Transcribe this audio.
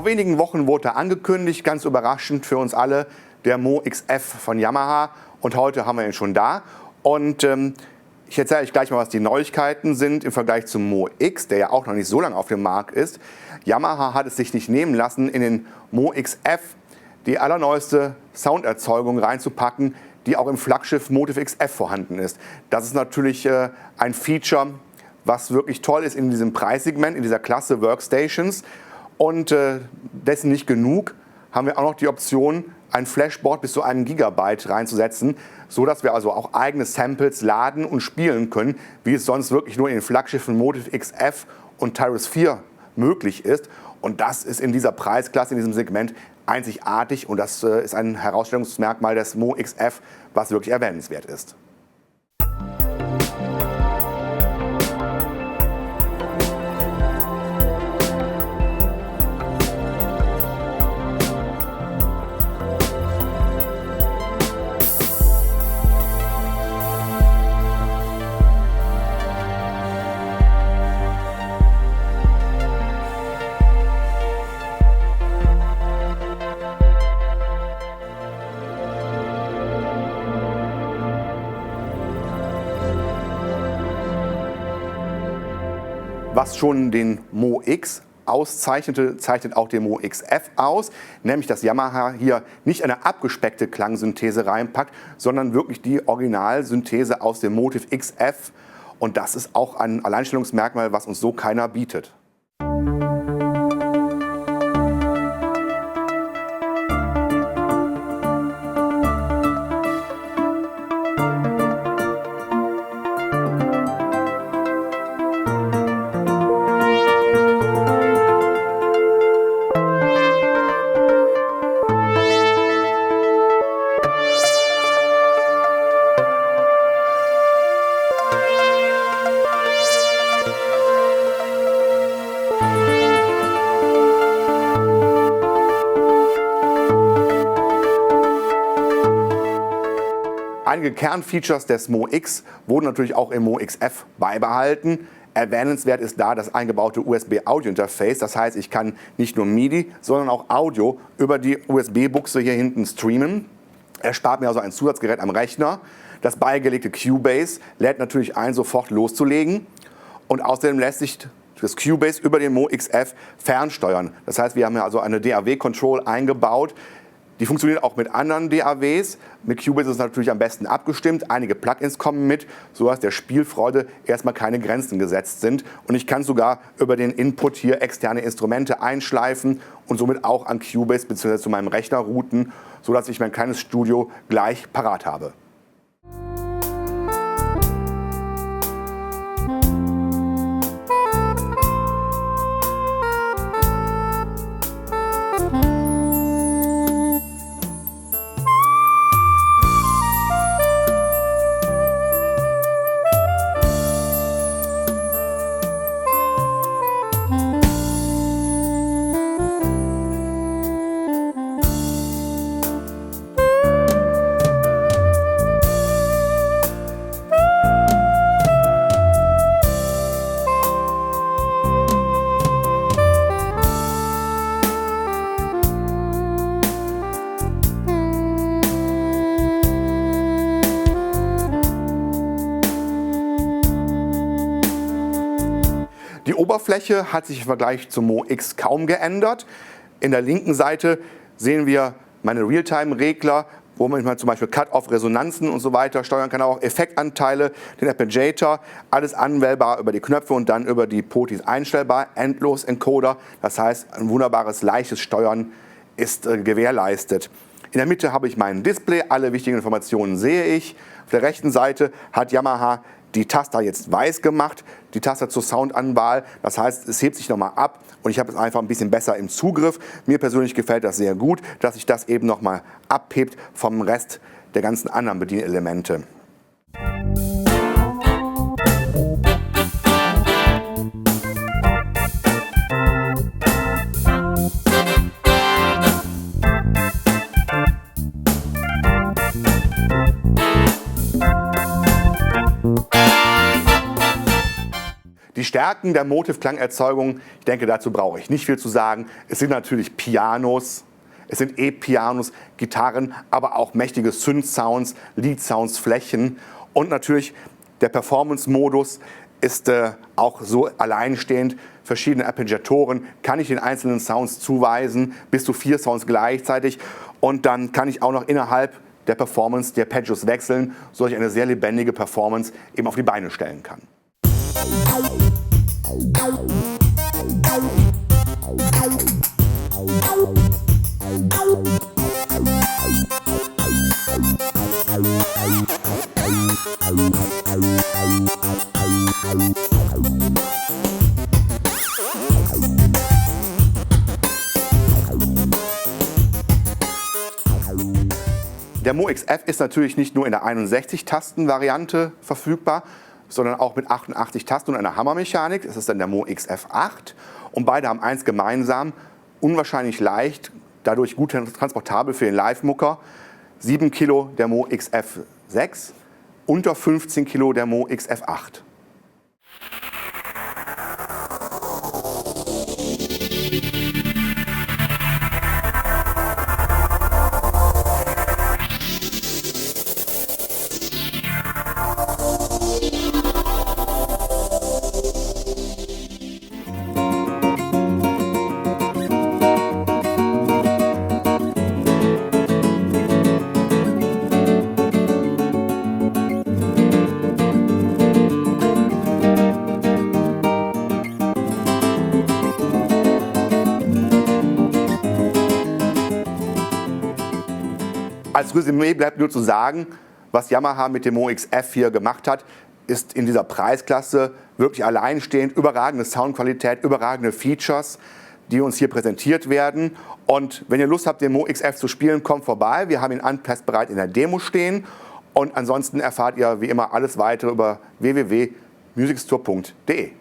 wenigen Wochen wurde angekündigt, ganz überraschend für uns alle, der Mo XF von Yamaha. Und heute haben wir ihn schon da. Und ich erzähle euch gleich mal, was die Neuigkeiten sind im Vergleich zum Mo X, der ja auch noch nicht so lange auf dem Markt ist. Yamaha hat es sich nicht nehmen lassen, in den Mo XF die allerneueste Sounderzeugung reinzupacken, die auch im Flaggschiff Motiv XF vorhanden ist. Das ist natürlich ein Feature, was wirklich toll ist in diesem Preissegment, in dieser Klasse Workstations. Und dessen nicht genug, haben wir auch noch die Option, ein Flashboard bis zu 1 Gigabyte reinzusetzen, so dass wir also auch eigene Samples laden und spielen können, wie es sonst wirklich nur in den Flaggschiffen Motiv XF und Tyrus 4 möglich ist. Und das ist in dieser Preisklasse, in diesem Segment einzigartig und das ist ein Herausstellungsmerkmal des Mo XF, was wirklich erwähnenswert ist. Was schon den Mo X auszeichnete, zeichnet auch den Mo XF aus, nämlich dass Yamaha hier nicht eine abgespeckte Klangsynthese reinpackt, sondern wirklich die Originalsynthese aus dem Motiv XF. Und das ist auch ein Alleinstellungsmerkmal, was uns so keiner bietet. Einige Kernfeatures des Mo X wurden natürlich auch im Mo XF beibehalten. Erwähnenswert ist da das eingebaute USB-Audio-Interface. Das heißt, ich kann nicht nur MIDI, sondern auch Audio über die USB-Buchse hier hinten streamen. Erspart mir also ein Zusatzgerät am Rechner. Das beigelegte Cubase lädt natürlich ein, sofort loszulegen. Und außerdem lässt sich das Cubase über den Mo XF fernsteuern. Das heißt, wir haben ja also eine DAW-Control eingebaut. Die funktioniert auch mit anderen DAWs. Mit Cubase ist es natürlich am besten abgestimmt. Einige Plugins kommen mit, sodass der Spielfreude erstmal keine Grenzen gesetzt sind. Und ich kann sogar über den Input hier externe Instrumente einschleifen und somit auch an Cubase bzw. zu meinem Rechner routen, sodass ich mein kleines Studio gleich parat habe. Die Oberfläche hat sich im Vergleich zum Mo X kaum geändert. In der linken Seite sehen wir meine Realtime-Regler, wo man zum Beispiel Cut-Off, Resonanzen und so weiter steuern kann, auch Effektanteile, den Arpeggiator, alles anwählbar über die Knöpfe und dann über die Potis einstellbar, Endlos-Encoder, das heißt ein wunderbares, leichtes Steuern ist gewährleistet. In der Mitte habe ich mein Display, alle wichtigen Informationen sehe ich. Auf der rechten Seite hat Yamaha die Taster jetzt weiß gemacht, die Taster zur Soundanwahl. Das heißt, es hebt sich nochmal ab und ich habe es einfach ein bisschen besser im Zugriff. Mir persönlich gefällt das sehr gut, dass sich das eben nochmal abhebt vom Rest der ganzen anderen Bedienelemente. Die Stärken der Motiv-Klangerzeugung, ich denke, dazu brauche ich nicht viel zu sagen. Es sind natürlich Pianos, es sind E-Pianos, Gitarren, aber auch mächtige Synth-Sounds, Lead-Sounds, Flächen und natürlich der Performance-Modus ist auch so alleinstehend. Verschiedene Arpeggiatoren kann ich den einzelnen Sounds zuweisen, bis zu 4 Sounds gleichzeitig. Und dann kann ich auch noch innerhalb der Performance die Arpeggios wechseln, sodass ich eine sehr lebendige Performance eben auf die Beine stellen kann. Der Mo XF ist natürlich nicht nur in der 61-Tasten-Variante verfügbar, sondern auch mit 88 Tasten und einer Hammermechanik. Das ist dann der Mo XF 8. Und beide haben eins gemeinsam, unwahrscheinlich leicht, dadurch gut transportabel für den Live-Mucker. 7 Kilo der Mo XF 6, unter 15 Kilo der Mo XF 8. Als Resümee bleibt nur zu sagen, was Yamaha mit dem Mo XF hier gemacht hat, ist in dieser Preisklasse wirklich alleinstehend, überragende Soundqualität, überragende Features, die uns hier präsentiert werden. Und wenn ihr Lust habt, den Mo XF zu spielen, kommt vorbei. Wir haben ihn anpassbereit in der Demo stehen. Und ansonsten erfahrt ihr wie immer alles weitere über www.musicstore.de.